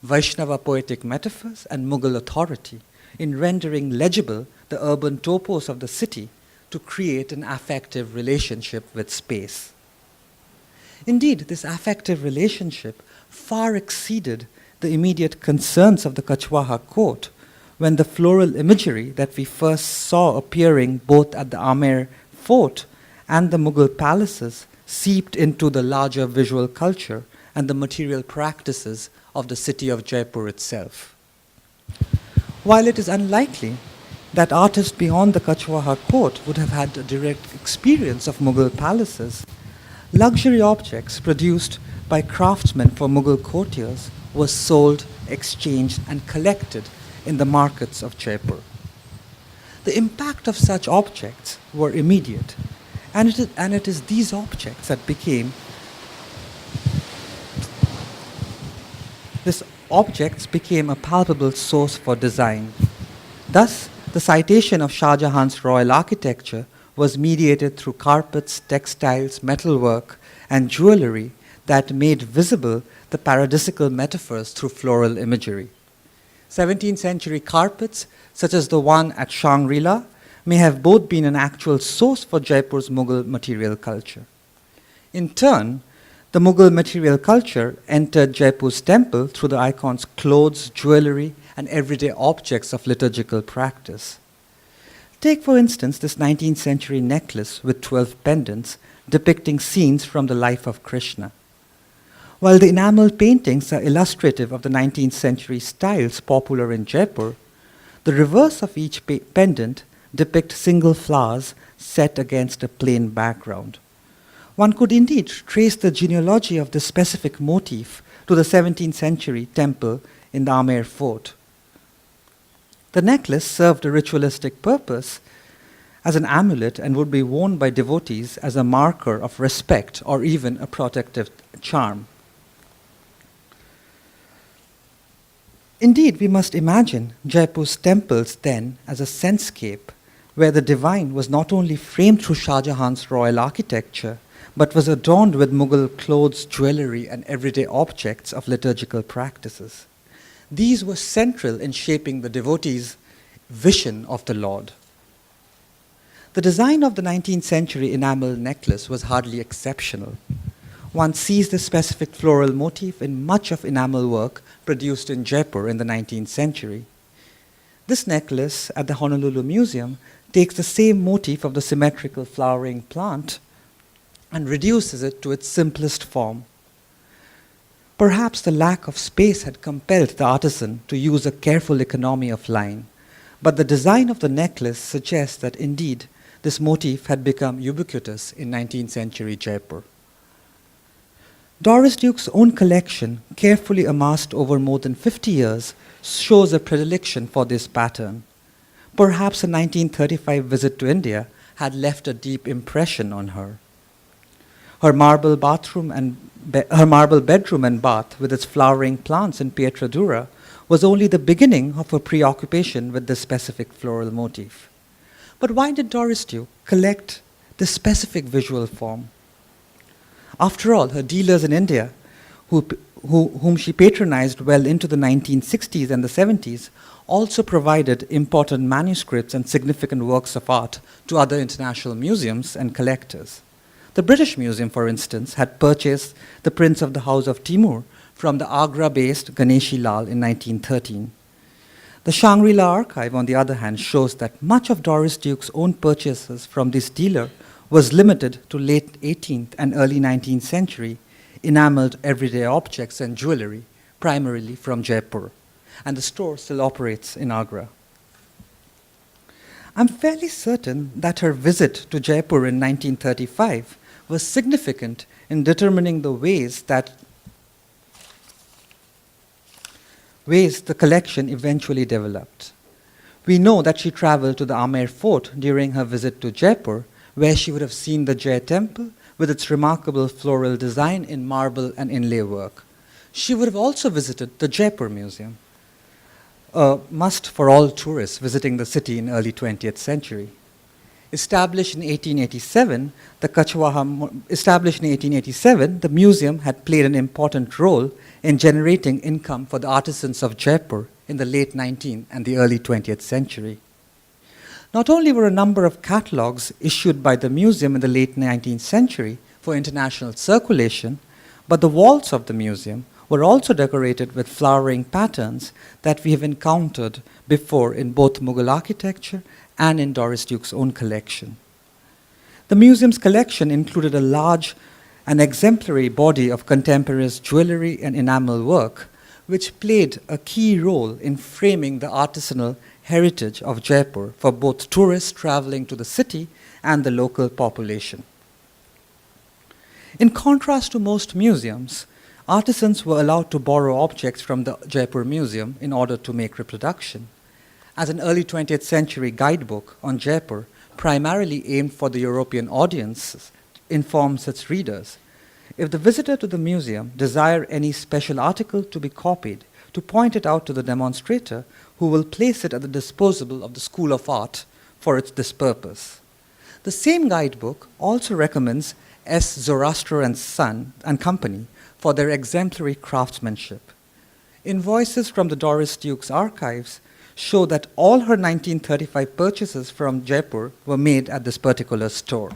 Vaishnava poetic metaphors and Mughal authority, in rendering legible the urban topos of the city to create an affective relationship with space. Indeed, this affective relationship far exceeded the immediate concerns of the Kachwaha court when the floral imagery that we first saw appearing both at the Amer fort and the Mughal palaces seeped into the larger visual culture and the material practices of the city of Jaipur itself. While it is unlikely that artists beyond the Kachwaha court would have had a direct experience of Mughal palaces, luxury objects produced by craftsmen for Mughal courtiers were sold, exchanged, and collected in the markets of Jaipur. The impact of such objects were immediate, and it is these objects that became a palpable source for design. Thus, the citation of Shah Jahan's royal architecture was mediated through carpets, textiles, metalwork, and jewelry that made visible the paradisical metaphors through floral imagery. 17th century carpets, such as the one at Shangri may have both been an actual source for Jaipur's Mughal material culture. In turn, the Mughal material culture entered Jaipur's temple through the icon's clothes, jewelry, and everyday objects of liturgical practice. Take, for instance, this 19th century necklace with 12 pendants depicting scenes from the life of Krishna. While the enamel paintings are illustrative of the 19th century styles popular in Jaipur, the reverse of each pendant depicts single flowers set against a plain background. One could indeed trace the genealogy of this specific motif to the 17th century temple in the Amer fort. The necklace served a ritualistic purpose as an amulet and would be worn by devotees as a marker of respect or even a protective charm. Indeed, we must imagine Jaipur's temples then as a senscape where the divine was not only framed through Shah Jahan's royal architecture, but was adorned with Mughal clothes, jewelry, and everyday objects of liturgical practices. These were central in shaping the devotee's vision of the Lord. The design of the 19th century enamel necklace was hardly exceptional. One sees this specific floral motif in much of enamel work produced in Jaipur in the 19th century. This necklace at the Honolulu Museum takes the same motif of the symmetrical flowering plant and reduces it to its simplest form. Perhaps the lack of space had compelled the artisan to use a careful economy of line, but the design of the necklace suggests that indeed this motif had become ubiquitous in 19th century Jaipur. Doris Duke's own collection, carefully amassed over more than 50 years, shows a predilection for this pattern. Perhaps a 1935 visit to India had left a deep impression on her. Her marble bedroom and bath with its flowering plants in pietra dura was only the beginning of her preoccupation with this specific floral motif. But why did Doris Duke collect this specific visual form? After all, her dealers in India, whom she patronized well into the 1960s and the 70s, also provided important manuscripts and significant works of art to other international museums and collectors. The British Museum, for instance, had purchased the prints of the House of Timur from the Agra-based Ganeshi Lal in 1913. The Shangri-La archive, on the other hand, shows that much of Doris Duke's own purchases from this dealer was limited to late 18th and early 19th century enameled everyday objects and jewelry, primarily from Jaipur, and the store still operates in Agra. I'm fairly certain that her visit to Jaipur in 1935 was significant in determining the ways the collection eventually developed. We know that she traveled to the Amer fort during her visit to Jaipur, where she would have seen the Jai temple with its remarkable floral design in marble and inlay work. She would have also visited the Jaipur Museum. a must for all tourists visiting the city in early 20th century. Established in 1887, the museum had played an important role in generating income for the artisans of Jaipur in the late 19th and the early 20th century. Not only were a number of catalogues issued by the museum in the late 19th century for international circulation, but the walls of the museum were also decorated with flowering patterns that we have encountered before in both Mughal architecture and in Doris Duke's own collection. The museum's collection included a large and exemplary body of contemporaneous jewellery and enamel work, which played a key role in framing the artisanal heritage of Jaipur for both tourists travelling to the city and the local population. In contrast to most museums, artisans were allowed to borrow objects from the Jaipur Museum in order to make reproduction. As an early 20th century guidebook on Jaipur, primarily aimed for the European audience, informs its readers. If the visitor to the museum desire any special article to be copied, to point it out to the demonstrator, who will place it at the disposal of the School of Art for this purpose. The same guidebook also recommends S. Zoroaster and Son and Company for their exemplary craftsmanship. Invoices from the Doris Duke's archives show that all her 1935 purchases from Jaipur were made at this particular store.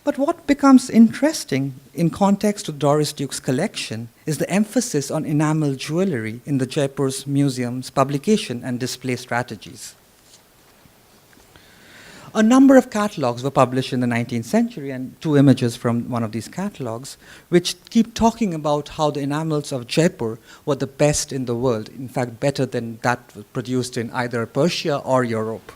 But what becomes interesting in context to Doris Duke's collection is the emphasis on enamel jewellery in the Jaipur's museum's publication and display strategies. A number of catalogues were published in the 19th century, and two images from one of these catalogues, which keep talking about how the enamels of Jaipur were the best in the world, in fact better than that produced in either Persia or Europe.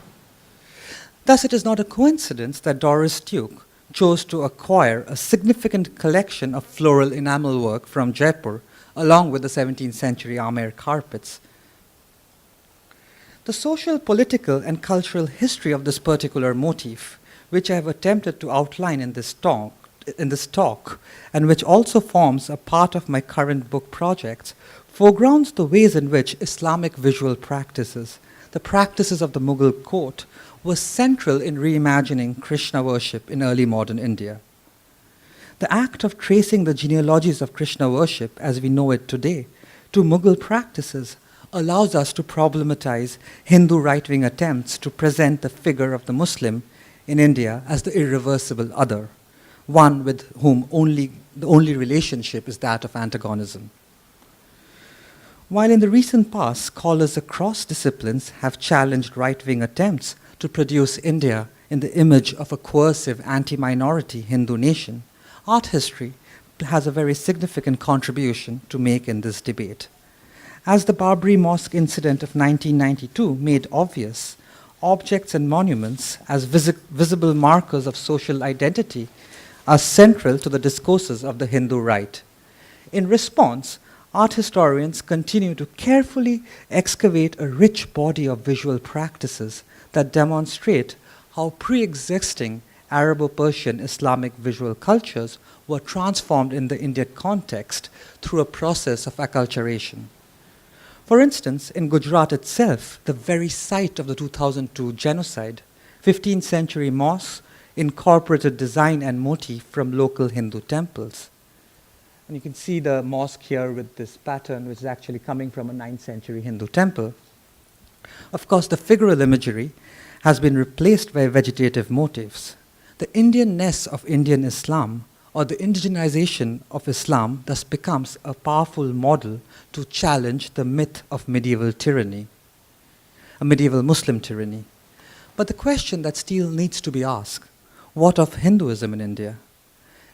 Thus, it is not a coincidence that Doris Duke chose to acquire a significant collection of floral enamel work from Jaipur, along with the 17th century Amer carpets. The social, political, and cultural history of this particular motif, which I have attempted to outline in this talk, and which also forms a part of my current book projects, foregrounds the ways in which Islamic visual practices, the practices of the Mughal court, was central in reimagining Krishna worship in early modern India. The act of tracing the genealogies of Krishna worship as we know it today to Mughal practices allows us to problematize Hindu right-wing attempts to present the figure of the Muslim in India as the irreversible other, one with whom the only relationship is that of antagonism. While in the recent past, scholars across disciplines have challenged right-wing attempts to produce India in the image of a coercive anti-minority Hindu nation, art history has a very significant contribution to make in this debate. As the Babri Mosque incident of 1992 made obvious, objects and monuments as visible markers of social identity are central to the discourses of the Hindu right. In response, art historians continue to carefully excavate a rich body of visual practices that demonstrate how pre-existing Arabo-Persian Islamic visual cultures were transformed in the Indian context through a process of acculturation. For instance, in Gujarat itself, the very site of the 2002 genocide, 15th century mosques incorporated design and motif from local Hindu temples. And you can see the mosque here with this pattern, which is actually coming from a 9th century Hindu temple. Of course, the figural imagery has been replaced by vegetative motifs. The Indianness of Indian Islam, or the indigenization of Islam, thus becomes a powerful model to challenge the myth of medieval tyranny, a medieval Muslim tyranny. But the question that still needs to be asked, what of Hinduism in India?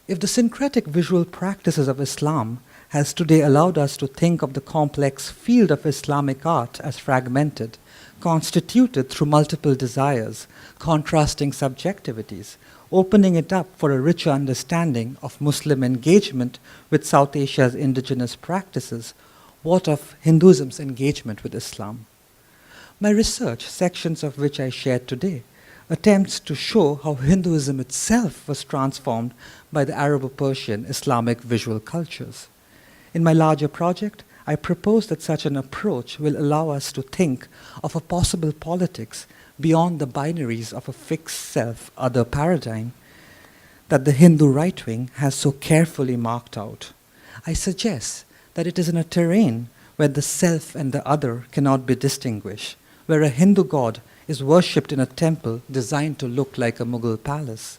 If the syncretic visual practices of Islam has today allowed us to think of the complex field of Islamic art as fragmented, constituted through multiple desires, contrasting subjectivities, opening it up for a richer understanding of Muslim engagement with South Asia's indigenous practices, what of Hinduism's engagement with Islam? My research, sections of which I shared today, attempts to show how Hinduism itself was transformed by the Arabo-Persian Islamic visual cultures. In my larger project, I propose that such an approach will allow us to think of a possible politics beyond the binaries of a fixed self-other paradigm that the Hindu right wing has so carefully marked out. I suggest that it is in a terrain where the self and the other cannot be distinguished, where a Hindu god is worshipped in a temple designed to look like a Mughal palace,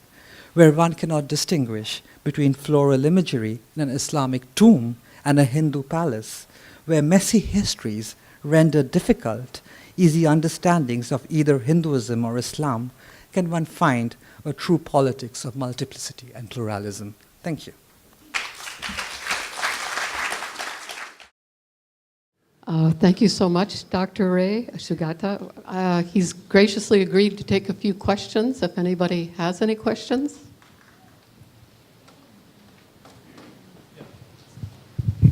where one cannot distinguish between floral imagery in an Islamic tomb and a Hindu palace, where messy histories render difficult easy understandings of either Hinduism or Islam, can one find a true politics of multiplicity and pluralism. Thank you. Thank you so much, Dr. Ray Sugata. He's graciously agreed to take a few questions, if anybody has any questions.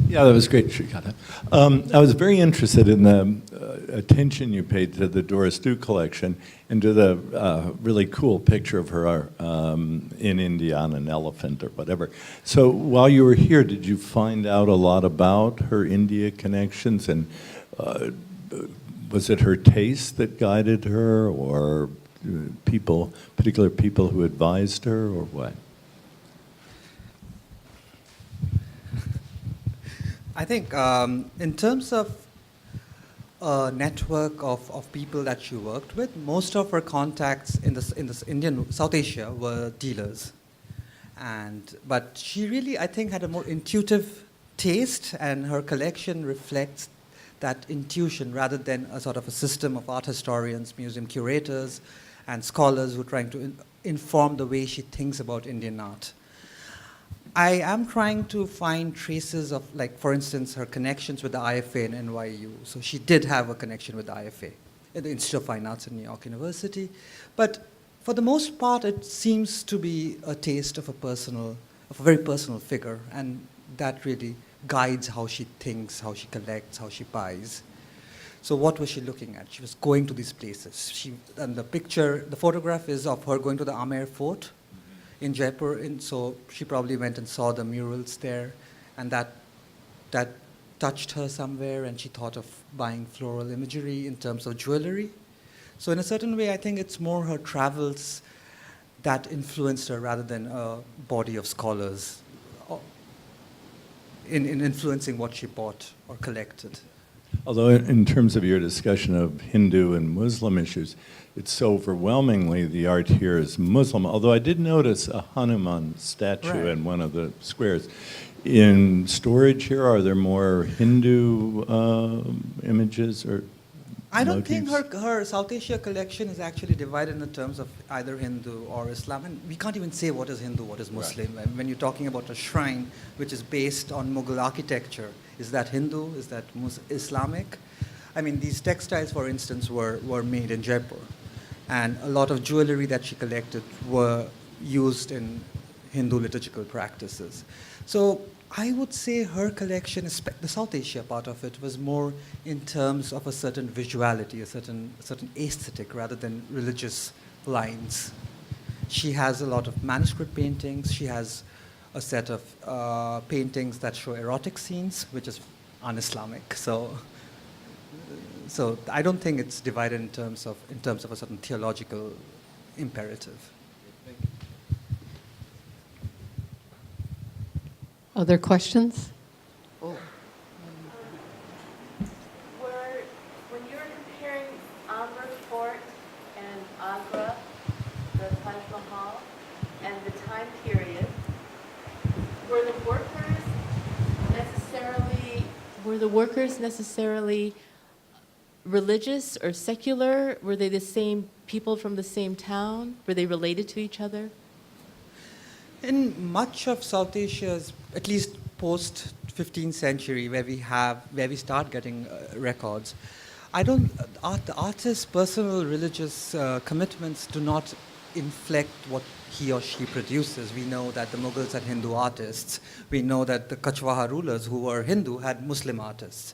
Yeah, that was great, Sugata. I was very interested in the attention you paid to the Doris Duke collection and to the really cool picture of her in India on an elephant or whatever. So while you were here, did you find out a lot about her India connections? And was it her taste that guided her, or particular people who advised her, or what? I think in terms of a network of people that she worked with, most of her contacts in this Indian South Asia were dealers, but she really, I think, had a more intuitive taste, and her collection reflects that intuition rather than a sort of a system of art historians, museum curators, and scholars who are trying to inform the way she thinks about Indian art. I am trying to find traces of, like, for instance, her connections with the IFA and NYU. So she did have a connection with the IFA, the Institute of Fine Arts in New York University. But for the most part, it seems to be a taste of a very personal figure, and that really guides how she thinks, how she collects, how she buys. So what was she looking at? She was going to these places. And the photograph is of her going to the Amer Fort in Jaipur, so she probably went and saw the murals there, and that touched her somewhere, and she thought of buying floral imagery in terms of jewelry. So in a certain way, I think it's more her travels that influenced her rather than a body of scholars in influencing what she bought or collected. Although in terms of your discussion of Hindu and Muslim issues, it's so overwhelmingly the art here is Muslim, although I did notice a Hanuman statue in one of the squares. In storage here, are there more Hindu images or I don't motifs? think her South Asia collection is actually divided in terms of either Hindu or Islam. And we can't even say what is Hindu, what is Muslim. Right. When you're talking about a shrine which is based on Mughal architecture, is that Hindu? Is that Islamic? I mean, these textiles, for instance, were made in Jaipur. And a lot of jewelry that she collected were used in Hindu liturgical practices. So I would say her collection, the South Asia part of it, was more in terms of a certain visuality, a certain aesthetic, rather than religious lines. She has a lot of manuscript paintings. She has a set of paintings that show erotic scenes, which is un-Islamic. So I don't think it's divided in terms of a certain theological imperative. Other questions? When you're comparing Agra Fort and Agra, the Taj Mahal, and the time period, were the workers necessarily religious or secular? Were they the same people from the same town? Were they related to each other? In much of South Asia's, at least post 15th century, where we start getting records, the artist's personal religious commitments do not inflect what he or she produces. We know that the Mughals had Hindu artists. We know that the Kachwaha rulers who were Hindu had Muslim artists.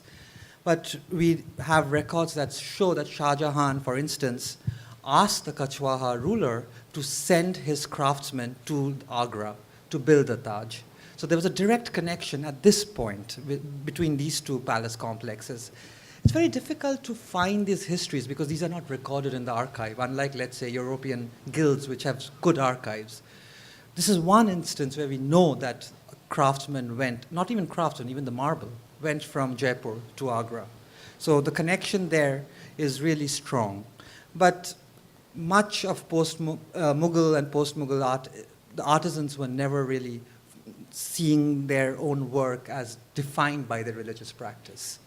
But we have records that show that Shah Jahan, for instance, asked the Kachwaha ruler to send his craftsmen to Agra to build the Taj. So there was a direct connection at this point between these two palace complexes. It's very difficult to find these histories because these are not recorded in the archive, unlike, let's say, European guilds, which have good archives. This is one instance where we know that a craftsman went, not even craftsman, even the marble, went from Jaipur to Agra. So the connection there is really strong. But much of post-Mughal and post-Mughal art, the artisans were never really seeing their own work as defined by their religious practice.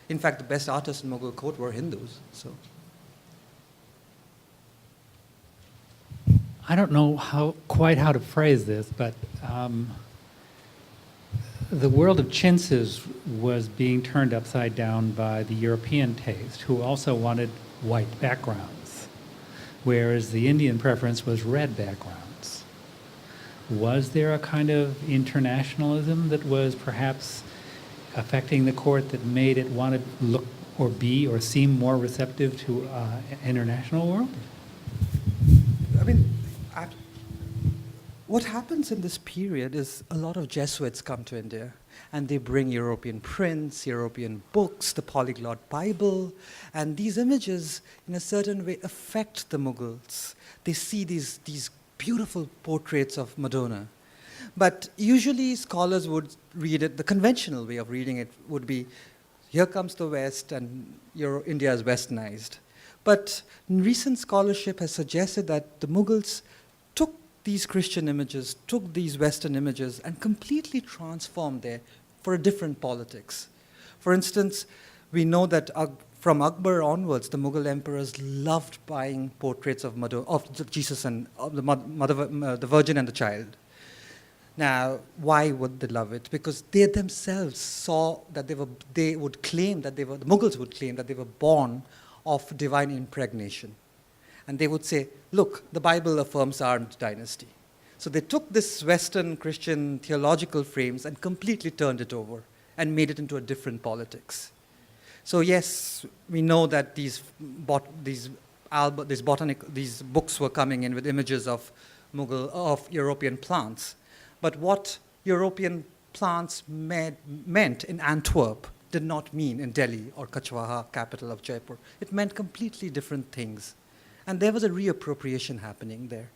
In fact, the best artists in Mughal court were Hindus. So, I don't know quite how to phrase this, but the world of chintzes was being turned upside down by the European taste, who also wanted white backgrounds, whereas the Indian preference was red backgrounds. Was there a kind of internationalism that was perhaps affecting the court that made it want to look or be or seem more receptive to an international world? I mean, what happens in this period is a lot of Jesuits come to India and they bring European prints, European books, the polyglot Bible, and these images in a certain way affect the Mughals. They see these beautiful portraits of Madonna. But usually scholars would read it, the conventional way of reading it would be, here comes the West and India is westernized. But recent scholarship has suggested that the Mughals took these Christian images, took these Western images, and completely transformed them for a different politics. For instance, we know that from Akbar onwards, the Mughal emperors loved buying portraits of Jesus and of the Virgin and the Child. Now, why would they love it? Because they themselves saw that the Mughals would claim that they were born of divine impregnation. And they would say, look, the Bible affirms our dynasty. So they took this Western Christian theological frames and completely turned it over and made it into a different politics. So yes, we know that these books were coming in with images of European plants. But what European plants meant in Antwerp did not mean in Delhi or Kachwaha, capital of Jaipur. It meant completely different things. And there was a reappropriation happening there.